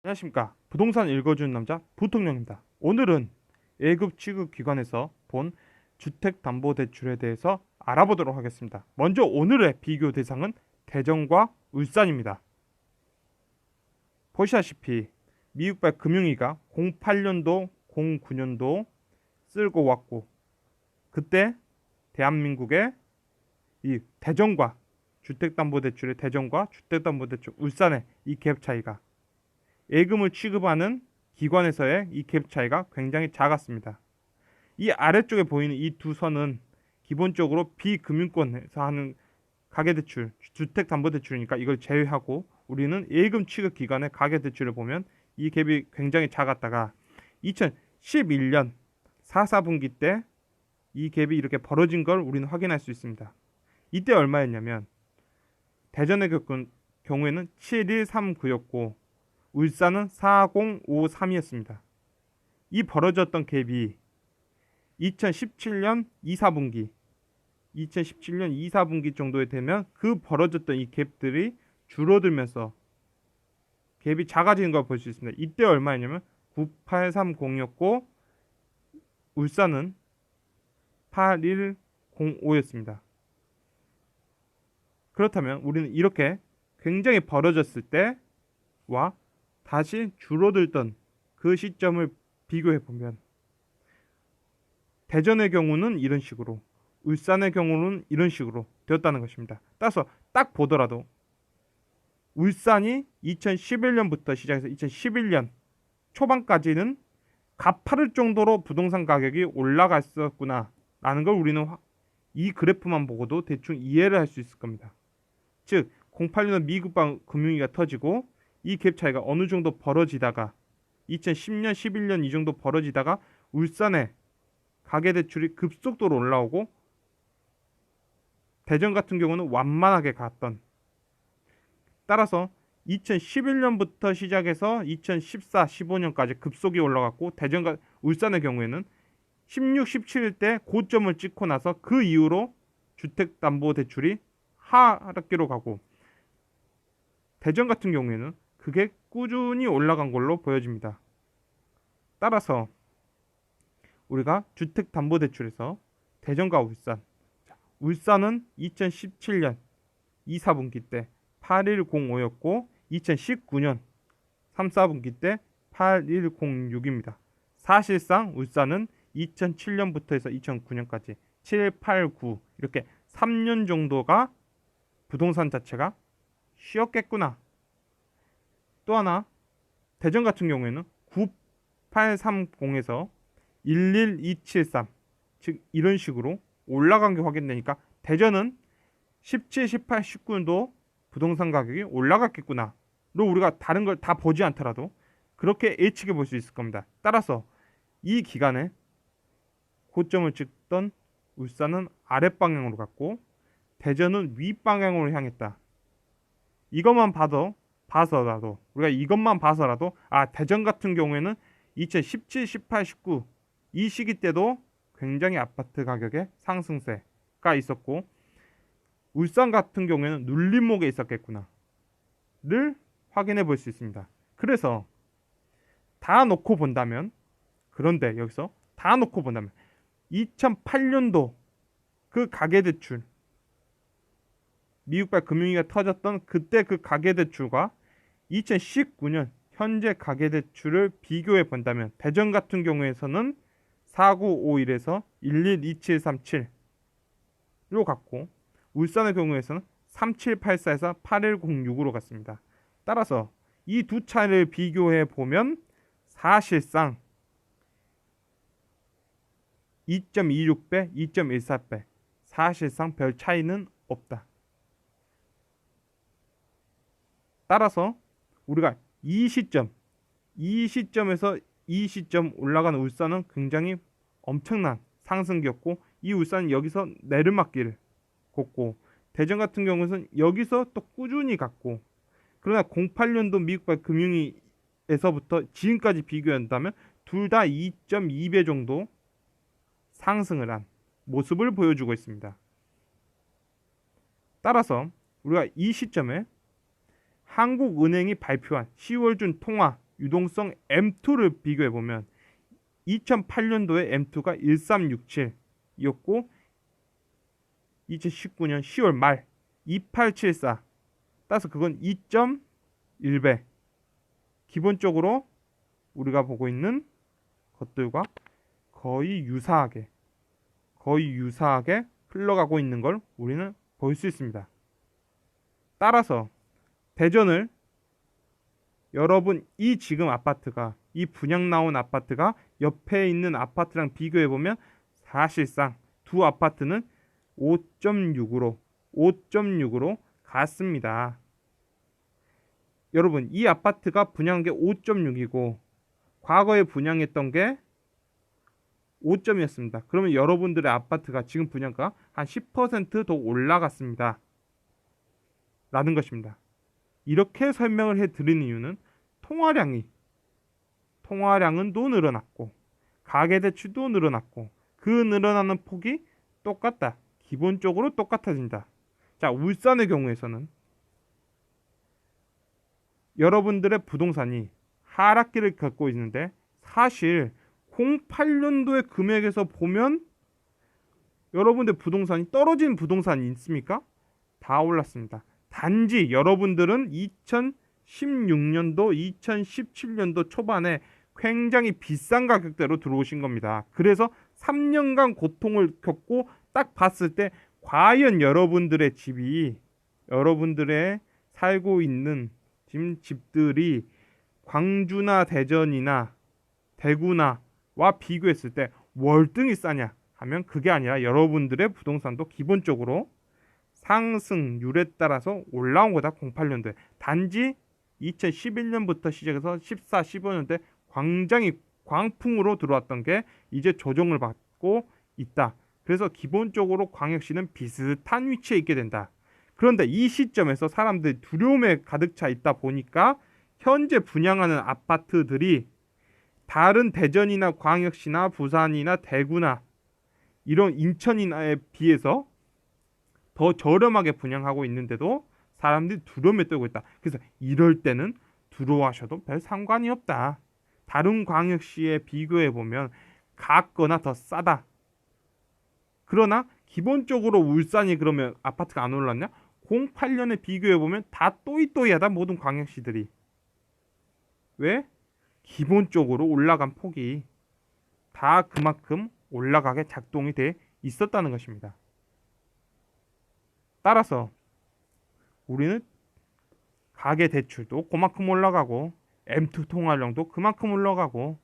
안녕하십니까. 부동산 읽어주는 남자 부통령입니다. 오늘은 A급 취급기관에서 본 주택담보대출에 대해서 알아보도록 하겠습니다. 먼저 오늘의 비교 대상은 대전과 울산입니다. 보시다시피 미국발 금융위가 08년도, 09년도 쓸고 왔고, 그때 대한민국의 이 대전과 주택담보대출의 대전과 주택담보대출 울산의 이 갭 차이가, 예금을 취급하는 기관에서의 이 갭 차이가 굉장히 작았습니다. 이 아래쪽에 보이는 이 두 선은 기본적으로 비금융권에서 하는 가계대출, 주택담보대출이니까 이걸 제외하고 우리는 예금 취급 기관의 가계대출을 보면 이 갭이 굉장히 작았다가 2011년 4분기 때 이 갭이 이렇게 벌어진 걸 우리는 확인할 수 있습니다. 이때 얼마였냐면 대전의 경우에는 7139였고 울산은 4053이었습니다. 이 벌어졌던 갭이 2017년 2, 4분기 정도에 되면 그 벌어졌던 이 갭들이 줄어들면서 갭이 작아지는 걸 볼 수 있습니다. 이때 얼마였냐면 9830이었고 울산은 8105였습니다. 그렇다면 우리는 이렇게 굉장히 벌어졌을 때와 다시 줄어들던 그 시점을 비교해 보면 대전의 경우는 이런 식으로, 울산의 경우는 이런 식으로 되었다는 것입니다. 따라서 딱 보더라도 울산이 2011년부터 시작해서 2011년 초반까지는 가파를 정도로 부동산 가격이 올라갔었구나 라는 걸 우리는 이 그래프만 보고도 대충 이해를 할 수 있을 겁니다. 즉 08년 미국발 금융위기가 터지고 이 갭 차이가 어느 정도 벌어지다가 2010년, 11년 이 정도 벌어지다가 울산의 가계대출이 급속도로 올라오고 대전 같은 경우는 완만하게 갔던, 따라서 2011년부터 시작해서 2014, 15년까지 급속히 올라갔고 울산의 경우에는 16, 17일 때 고점을 찍고 나서 그 이후로 주택담보대출이 하락기로 가고 대전 같은 경우에는 그게 꾸준히 올라간 걸로 보여집니다. 따라서 우리가 주택담보대출에서 대전과 울산은 2017년 2, 4분기 때 8105였고 2019년 3, 4분기 때 8106입니다. 사실상 울산은 2007년부터 해서 2009년까지 7, 8, 9 이렇게 3년 정도가 부동산 자체가 쉬었겠구나. 또 하나 대전 같은 경우에는 9830에서 11273, 즉 이런 식으로 올라간 게 확인되니까 대전은 17, 18, 19년도 부동산 가격이 올라갔겠구나 로 우리가 다른 걸 다 보지 않더라도 그렇게 예측해 볼 수 있을 겁니다. 따라서 이 기간에 고점을 찍던 울산은 아랫방향으로 갔고 대전은 윗방향으로 향했다. 이것만 봐서라도 우리가 이것만 봐서라도 대전 같은 경우에는 2017, 18, 19 이 시기 때도 굉장히 아파트 가격의 상승세가 있었고 울산 같은 경우에는 눌림목에 있었겠구나 를 확인해 볼 수 있습니다. 그래서 다 놓고 본다면, 그런데 여기서 다 놓고 본다면 2008년도 그 가계대출, 미국발 금융위기가 터졌던 그때 그 가계대출과 2019년 현재 가계대출을 비교해 본다면 대전 같은 경우에서는 4951에서 112737로 갔고 울산의 경우에서는 3784에서 8106으로 갔습니다. 따라서 이 두 차를 비교해 보면 사실상 2.26배, 2.14배 사실상 별 차이는 없다. 따라서 우리가 이 시점에서 이 시점 올라가는 울산은 굉장히 엄청난 상승기였고 이 울산은 여기서 내리막길을 걷고 대전 같은 경우는 여기서 또 꾸준히 갔고, 그러나 08년도 미국발 금융위에서부터 지금까지 비교한다면 둘 다 2.2배 정도 상승을 한 모습을 보여주고 있습니다. 따라서 우리가 이 시점에 한국은행이 발표한 10월 중 통화 유동성 M2를 비교해 보면 2008년도에 M2가 1367이었고 2019년 10월 말 2874. 따라서 그건 2.1배. 기본적으로 우리가 보고 있는 것들과 거의 유사하게 흘러가고 있는 걸 우리는 볼 수 있습니다. 따라서 대전을 여러분 이 지금 아파트가 이 분양 나온 아파트가 옆에 있는 아파트랑 비교해 보면 사실상 두 아파트는 5.6으로 같습니다. 여러분 이 아파트가 분양한 게 5.6이고 과거에 분양했던 게 5점이었습니다. 그러면 여러분들의 아파트가 지금 분양가 한 10% 더 올라갔습니다. 라는 것입니다. 이렇게 설명을 해드리는 이유는 통화량은 또 늘어났고 가계대출도 늘어났고 그 늘어나는 폭이 똑같다. 기본적으로 똑같아진다. 자, 울산의 경우에서는 여러분들의 부동산이 하락기를 겪고 있는데 사실 08년도의 금액에서 보면 여러분들 부동산이 떨어진 부동산이 있습니까? 다 올랐습니다. 단지 여러분들은 2016년도, 2017년도 초반에 굉장히 비싼 가격대로 들어오신 겁니다. 그래서 3년간 고통을 겪고 딱 봤을 때 과연 여러분들의 집이 여러분들의 살고 있는 집들이 광주나 대전이나 대구나와 비교했을 때 월등히 싸냐 하면 그게 아니라 여러분들의 부동산도 기본적으로 상승률에 따라서 올라온 거다. 08년도에 단지 2011년부터 시작해서 14, 15년대 굉장히 광풍으로 들어왔던 게 이제 조정을 받고 있다. 그래서 기본적으로 광역시는 비슷한 위치에 있게 된다. 그런데 이 시점에서 사람들이 두려움에 가득 차 있다 보니까 현재 분양하는 아파트들이 다른 대전이나 광역시나 부산이나 대구나 이런 인천이나에 비해서 더 저렴하게 분양하고 있는데도 사람들이 두려움에 떨고 있다. 그래서 이럴 때는 들어와셔도 별 상관이 없다. 다른 광역시에 비교해 보면 같거나 더 싸다. 그러나 기본적으로 울산이 그러면 아파트가 안 올랐냐? 08년에 비교해 보면 다 또이또이하다. 모든 광역시들이. 왜? 기본적으로 올라간 폭이 다 그만큼 올라가게 작동이 돼 있었다는 것입니다. 따라서 우리는 가계대출도 그만큼 올라가고 M2 통화량도 그만큼 올라가고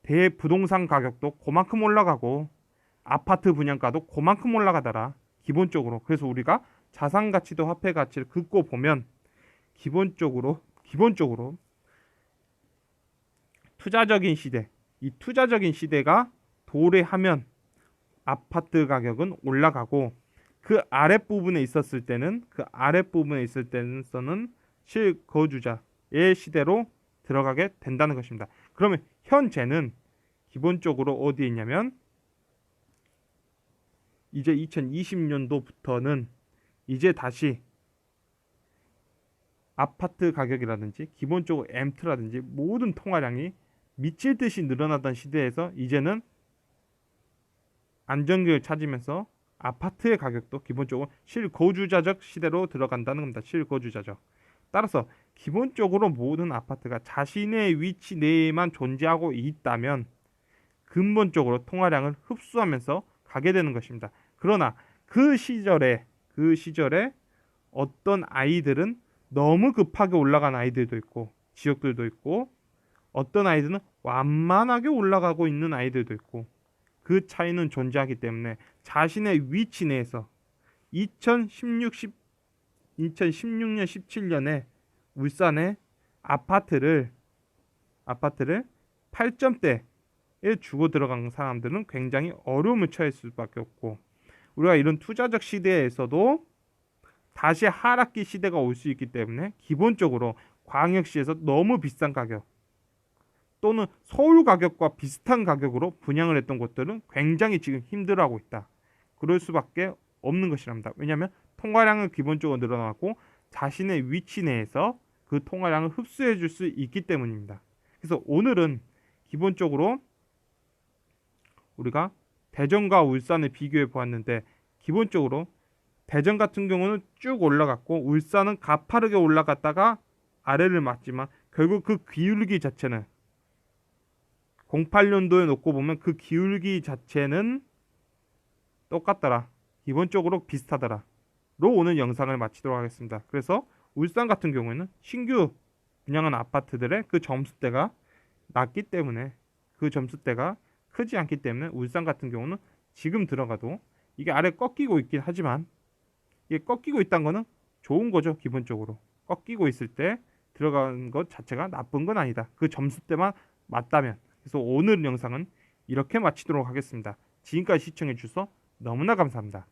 대부동산 가격도 그만큼 올라가고 아파트 분양가도 그만큼 올라가더라. 기본적으로. 그래서 우리가 자산가치도 화폐가치를 긋고 보면 기본적으로 투자적인 시대, 이 투자적인 시대가 도래하면 아파트 가격은 올라가고 그 아랫부분에 있을 때는 실거주자의 시대로 들어가게 된다는 것입니다. 그러면 현재는 기본적으로 어디에 있냐면 이제 2020년도부터는 이제 다시 아파트 가격이라든지 기본적으로 M2라든지 모든 통화량이 미칠 듯이 늘어나던 시대에서 이제는 안정기를 찾으면서 아파트의 가격도 기본적으로 실거주자적 시대로 들어간다는 겁니다. 실거주자적. 따라서 기본적으로 모든 아파트가 자신의 위치 내에만 존재하고 있다면 근본적으로 통화량을 흡수하면서 가게 되는 것입니다. 그러나 그 시절에 어떤 아이들은 너무 급하게 올라간 아이들도 있고 지역들도 있고 어떤 아이들은 완만하게 올라가고 있는 아이들도 있고 그 차이는 존재하기 때문에 자신의 위치 내에서 2016년 17년에 울산의 아파트를 8점대에 주고 들어간 사람들은 굉장히 어려움을 처할 수밖에 없고 우리가 이런 투자적 시대에서도 다시 하락기 시대가 올 수 있기 때문에 기본적으로 광역시에서 너무 비싼 가격 또는 서울 가격과 비슷한 가격으로 분양을 했던 곳들은 굉장히 지금 힘들어하고 있다. 그럴 수밖에 없는 것이랍니다. 왜냐하면 통화량은 기본적으로 늘어나고 자신의 위치 내에서 그 통화량을 흡수해 줄 수 있기 때문입니다. 그래서 오늘은 기본적으로 우리가 대전과 울산을 비교해 보았는데 기본적으로 대전 같은 경우는 쭉 올라갔고 울산은 가파르게 올라갔다가 아래를 맞지만 결국 그 기울기 자체는 08년도에 놓고 보면 그 기울기 자체는 똑같더라. 기본적으로 비슷하더라. 로 오늘 영상을 마치도록 하겠습니다. 그래서 울산 같은 경우에는 신규 분양한 아파트들의 그 점수대가 낮기 때문에 그 점수대가 크지 않기 때문에 울산 같은 경우는 지금 들어가도 이게 아래 꺾이고 있긴 하지만 이게 꺾이고 있다는 거는 좋은 거죠. 기본적으로 꺾이고 있을 때 들어간 것 자체가 나쁜 건 아니다. 그 점수대만 맞다면. 그래서 오늘 영상은 이렇게 마치도록 하겠습니다. 지금까지 시청해 주셔서 너무나 감사합니다.